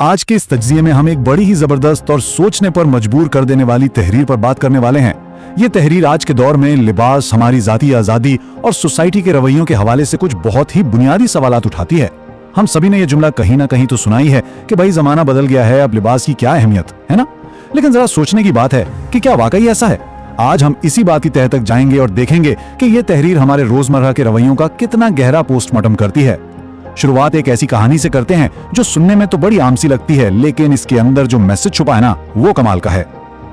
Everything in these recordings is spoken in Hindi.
आज के इस तज्जिये में हम एक बड़ी ही जबरदस्त और सोचने पर मजबूर कर देने वाली तहरीर पर बात करने वाले हैं। ये तहरीर आज के दौर में लिबास, हमारी जाती आज़ादी और सोसाइटी के रवैयों के हवाले से कुछ बहुत ही बुनियादी सवालात उठाती है। हम सभी ने ये जुमला कहीं ना कहीं तो सुना ही है कि भाई जमाना बदल गया है, अब लिबास की क्या अहमियत है ना। लेकिन जरा सोचने की बात है कि क्या वाकई ऐसा है। आज हम इसी बात की तह तक जाएंगे और देखेंगे कि ये तहरीर हमारे रोजमर्रा के रवैयों का कितना गहरा पोस्टमार्टम करती है। शुरुआत एक ऐसी कहानी से करते हैं जो सुनने में तो बड़ी आम सी लगती है, लेकिन इसके अंदर जो मैसेज छुपा है ना, वो कमाल का है।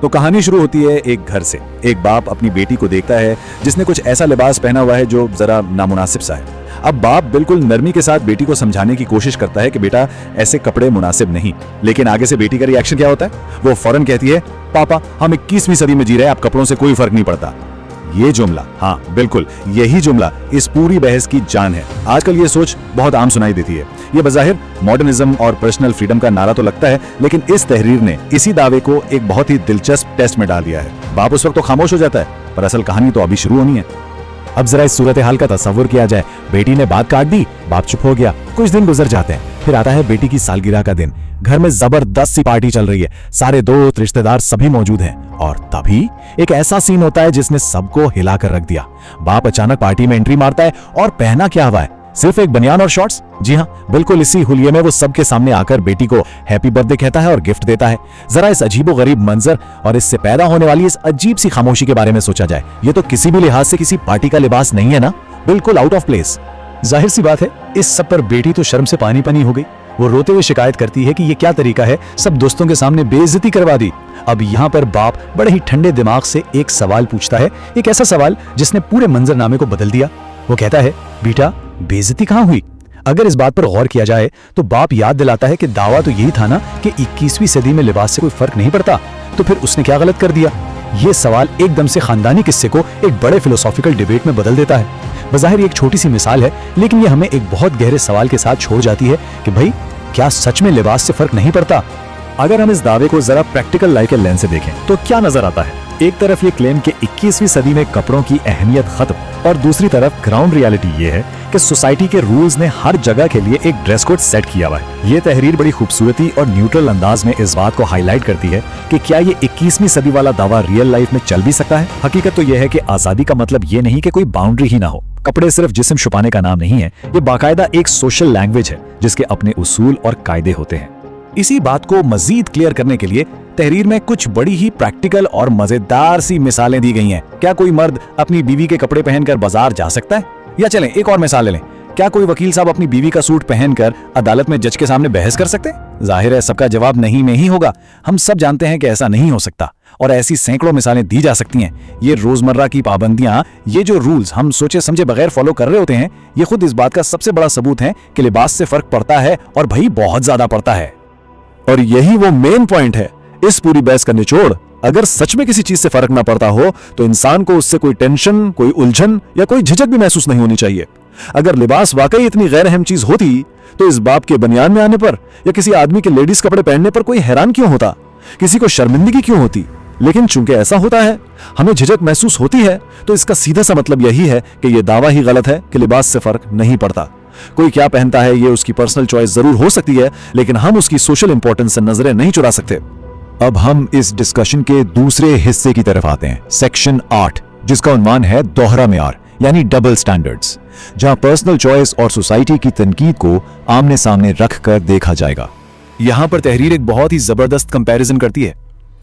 तो कहानी शुरू होती है एक घर से। एक बाप अपनी बेटी को देखता है जिसने कुछ ऐसा लिबास पहना हुआ है जो जरा नामुनासिब सा है। अब बाप बिल्कुल नरमी के साथ बेटी को समझाने की कोशिश करता है कि बेटा ऐसे कपड़े मुनासिब नहीं, लेकिन आगे से बेटी का रिएक्शन क्या होता है? वो फौरन कहती है, पापा हम 21वीं सदी में जी रहे हैं, आप कपड़ों से कोई फर्क नहीं पड़ता। ये जुमला, हाँ बिल्कुल यही जुमला इस पूरी बहस की जान है। आजकल ये सोच बहुत आम सुनाई देती है। ये बज़ाहिर मॉडर्निज्म और पर्सनल फ्रीडम का नारा तो लगता है, लेकिन इस तहरीर ने इसी दावे को एक बहुत ही दिलचस्प टेस्ट में डाल दिया है। बाप उस वक्त तो खामोश हो जाता है, पर असल कहानी तो अभी शुरू होनी है। अब जरा इस सूरत हाल का तस्वुर किया जाए। बेटी ने बात काट दी, बाप चुप हो गया। कुछ दिन गुजर जाते हैं, फिर आता है बेटी की सालगिरह का दिन। घर में जबरदस्त सी पार्टी चल रही है, सारे दोस्त रिश्तेदार सभी मौजूद हैं। और तभी एक ऐसा सीन होता है जिसने सबको हिला कर रख दिया। बाप अचानक पार्टी में एंट्री मारता है और पहना क्या हुआ है? सिर्फ एक बनियान और शॉर्ट्स। जी हाँ, बिल्कुल इसी हुलिये में वो सबके सामने आकर बेटी को हैप्पी बर्थडे कहता है और गिफ्ट देता है। जरा इस अजीबोगरीब मंजर और इससे पैदा होने वाली इस अजीब सी खामोशी के बारे में सोचा जाए। ये तो किसी भी लिहाज से किसी पार्टी का लिबास नहीं है ना, बिल्कुल आउट ऑफ प्लेस। जाहिर सी बात है, इस सब पर बेटी तो शर्म से पानी पानी हो गई। वो रोते हुए शिकायत करती है कि ये क्या तरीका है, सब दोस्तों के सामने बेइज्जती करवा दी। अब यहाँ पर बाप बड़े ही ठंडे दिमाग से एक सवाल पूछता है, एक ऐसा सवाल जिसने पूरे मंजरनामे को बदल दिया। वो कहता है, बेटा बेइज्जती कहाँ हुई? अगर इस बात पर गौर किया जाए तो बाप याद दिलाता है कि दावा तो यही था ना कि 21वीं सदी में लिबास से कोई फर्क नहीं पड़ता, तो फिर उसने क्या गलत कर दिया? ये सवाल एकदम से खानदानी किस्से को एक बड़े फिलोसॉफिकल डिबेट में बदल देता है। बज़ाहिर एक छोटी सी मिसाल है, लेकिन ये हमें एक बहुत गहरे सवाल के साथ छोड़ जाती है कि भाई क्या सच में लिबास से फर्क नहीं पड़ता? अगर हम इस दावे को जरा प्रैक्टिकल लाइफ के लेंस से देखें तो क्या नजर आता है? एक तरफ ये क्लेम कि 21वीं सदी में कपड़ों की अहमियत खत्म, और दूसरी तरफ ग्राउंड रियलिटी ये है कि सोसाइटी के रूल्स ने हर जगह के लिए एक ड्रेस कोड सेट किया हुआ है। ये तहरीर बड़ी खूबसूरती और न्यूट्रल अंदाज में इस बात को हाईलाइट करती है कि क्या ये 21वीं सदी वाला दावा रियल लाइफ में चल भी सकता है। हकीकत तो यह है कि आजादी का मतलब ये नहीं कि कोई बाउंड्री ही ना हो। कपड़े सिर्फ जिस्म छुपाने का नाम नहीं है, ये बाकायदा एक सोशल लैंग्वेज है जिसके अपने उसूल और कायदे होते हैं। इसी बात को मजीद क्लियर करने के लिए तहरीर में कुछ बड़ी ही प्रैक्टिकल और मजेदार सी मिसालें दी गई हैं। क्या कोई मर्द अपनी बीवी के कपड़े पहनकर बाजार जा सकता है? या चलें एक और मिसाल ले लें, क्या कोई वकील साहब अपनी बीवी का सूट पहनकर अदालत में जज के सामने बहस कर सकते हैं? जाहिर है सबका जवाब नहीं में ही होगा। हम सब जानते हैं कि ऐसा नहीं हो सकता, और ऐसी सैकड़ों मिसालें दी जा सकती हैं। ये रोजमर्रा की पाबंदियां, ये जो रूल्स हम सोचे समझे बगैर फॉलो कर रहे होते हैं, ये खुद इस बात का सबसे बड़ा सबूत है कि लिबास से फर्क पड़ता है, और भाई बहुत ज्यादा पड़ता है। और यही वो मेन पॉइंट है इस पूरी बहस का निचोड़। अगर सच में किसी चीज से फर्क ना पड़ता हो तो इंसान को उससे कोई टेंशन, कोई उलझन या कोई झिझक भी महसूस नहीं होनी चाहिए। अगर लिबास वाकई इतनी गैर अहम चीज होती तो इस बाप के बनियान में आने पर या किसी आदमी के लेडीज कपड़े पहनने पर कोई हैरान क्यों होता, किसी को शर्मिंदगी क्यों होती? लेकिन चूंकि ऐसा होता है, हमें झिझक महसूस होती है, तो इसका सीधा सा मतलब यही है कि यह दावा ही गलत है कि लिबास से फर्क नहीं पड़ता। कोई क्या पहनता है ये उसकी पर्सनल चॉइस जरूर हो सकती है, लेकिन हम उसकी सोशल इंपॉर्टेंस से नजरें नहीं चुरा सकते। अब हम इस डिस्कशन के दूसरे हिस्से की तरफ आते हैं, सेक्शन 8, जिसका उन्वान है दोहरा मेयार यानी डबल स्टैंडर्ड्स, जहां पर्सनल चॉइस और सोसाइटी की तनकीद को आमने सामने रखकर देखा जाएगा। यहाँ पर तहरीर एक बहुत ही जबरदस्त कंपैरिजन करती है।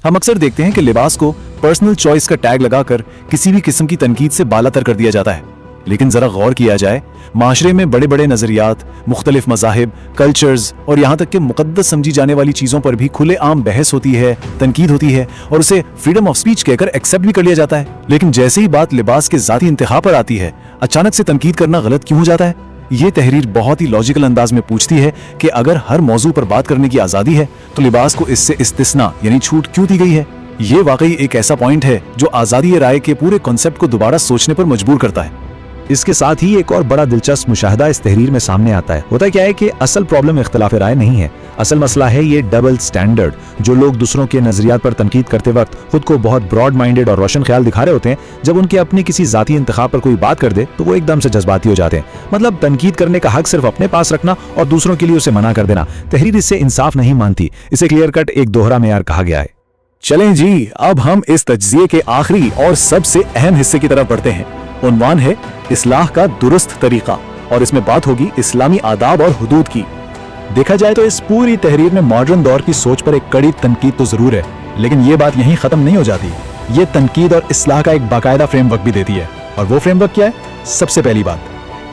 हम अक्सर देखते हैं कि लिबास को पर्सनल चॉइस का टैग लगाकर किसी भी किस्म की तनकीद से बालातर कर दिया जाता है, लेकिन जरा गौर किया जाए, माशरे में बड़े बड़े नजरियात, मुख्तलिफ मज़ाहिब, कल्चर्स और यहाँ तक कि मुकद्दस समझी जाने वाली चीज़ों पर भी खुले आम बहस होती है, तनकीद होती है, और उसे फ्रीडम ऑफ स्पीच कहकर एक्सेप्ट भी कर लिया जाता है। लेकिन जैसे ही बात लिबास के ज़ाती इंतखा पर आती है, अचानक से तनकीद करना गलत क्यों हो जाता है? ये तहरीर बहुत ही लॉजिकल अंदाज में पूछती है कि अगर हर मौजू पर बात करने की आज़ादी है तो लिबास को इससे इस्तिस्ना यानी छूट क्यों दी गई है? ये वाकई एक ऐसा पॉइंट है जो आज़ादी राय के पूरे कॉन्सेप्ट को दोबारा सोचने पर मजबूर करता है। इसके साथ ही एक और बड़ा दिलचस्प मुशाहदा इस तहरीर में सामने आता है। होता क्या है कि असल प्रॉब्लम इख्तिलाफ राय नहीं है, असल मसला है ये डबल स्टैंडर्ड। जो लोग दूसरों के नजरियात पर तनकीद करते वक्त खुद को बहुत ब्रॉड माइंडेड और रोशन ख्याल दिखा रहे होते हैं, जब उनके अपने किसी जाती इंतखाब पर कोई बात कर दे तो वो एकदम से जज्बाती हो जाते हैं। मतलब तनकीद करने का हक सिर्फ अपने पास रखना और दूसरों के लिए उसे मना कर देना। तहरीर इससे इंसाफ नहीं मानती, इसे क्लियर कट एक दोहरा मेयार कहा गया है। चलें जी, अब हम इस तज्जिए के आखिरी और सबसे अहम हिस्से की तरफ बढ़ते हैं। उन्वान है इस्लाह का दुरुस्त तरीका, और इसमें बात होगी इस्लामी आदाब और हुदूद की। देखा जाए तो इस पूरी तहरीर में मॉडर्न दौर की सोच पर एक कड़ी तनकीद तो जरूर है, लेकिन ये बात यहीं खत्म नहीं हो जाती। ये तनकीद और इस्लाह का एक बाकायदा फ्रेमवर्क भी देती है। और वो फ्रेमवर्क क्या है? सबसे पहली बात,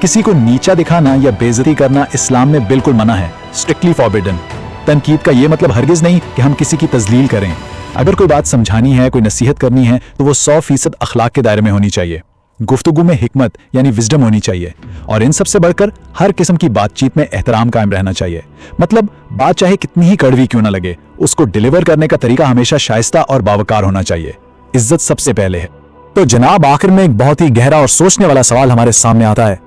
किसी को नीचा दिखाना या बेइज्जती करना इस्लाम में बिल्कुल मना है, स्ट्रिक्टली फॉरबिडन। तनकीद का ये मतलब हरगिज नहीं कि हम किसी की तजलील करें। अगर कोई बात समझानी है, कोई नसीहत करनी है, तो वो 100% अखलाक के दायरे में होनी चाहिए। गुफ्तगू में हिकमत यानी विजडम होनी चाहिए, और इन सबसे बढ़कर हर किस्म की बातचीत में एहतराम कायम रहना चाहिए। मतलब बात चाहे कितनी ही कड़वी क्यों ना लगे, उसको डिलीवर करने का तरीका हमेशा शाइस्ता और बावकार होना चाहिए। इज्जत सबसे पहले है। तो जनाब, आखिर में एक बहुत ही गहरा और सोचने वाला सवाल हमारे सामने आता है।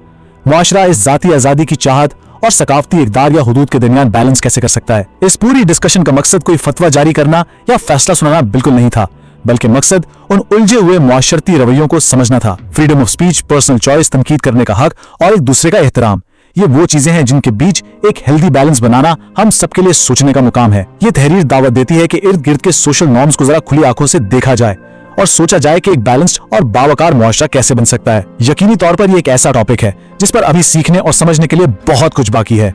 मुआशरा इस जाती आजादी की चाहत और सकाफती इक़दार या हुदूद के दरमियान बैलेंस कैसे कर सकता है? इस पूरी डिस्कशन का मकसद कोई फतवा जारी करना या फैसला सुनाना बिल्कुल नहीं था, बल्कि मकसद उन उलझे हुए मुआशरती रवैयों को समझना था। Freedom of speech, personal choice, तनकीद करने का हक और एक दूसरे का एहतराम, ये वो चीजें हैं जिनके बीच एक हेल्दी बैलेंस बनाना हम सबके लिए सोचने का मुकाम है। ये तहरीर दावत देती है कि इर्द गिर्द के सोशल नॉर्म्स को जरा खुली आंखों से देखा जाए और सोचा जाए कि एक बैलेंस्ड और बावकार मुआशरा कैसे बन सकता है। यकीनी तौर पर यह एक ऐसा टॉपिक है जिस पर अभी सीखने और समझने के लिए बहुत कुछ बाकी है।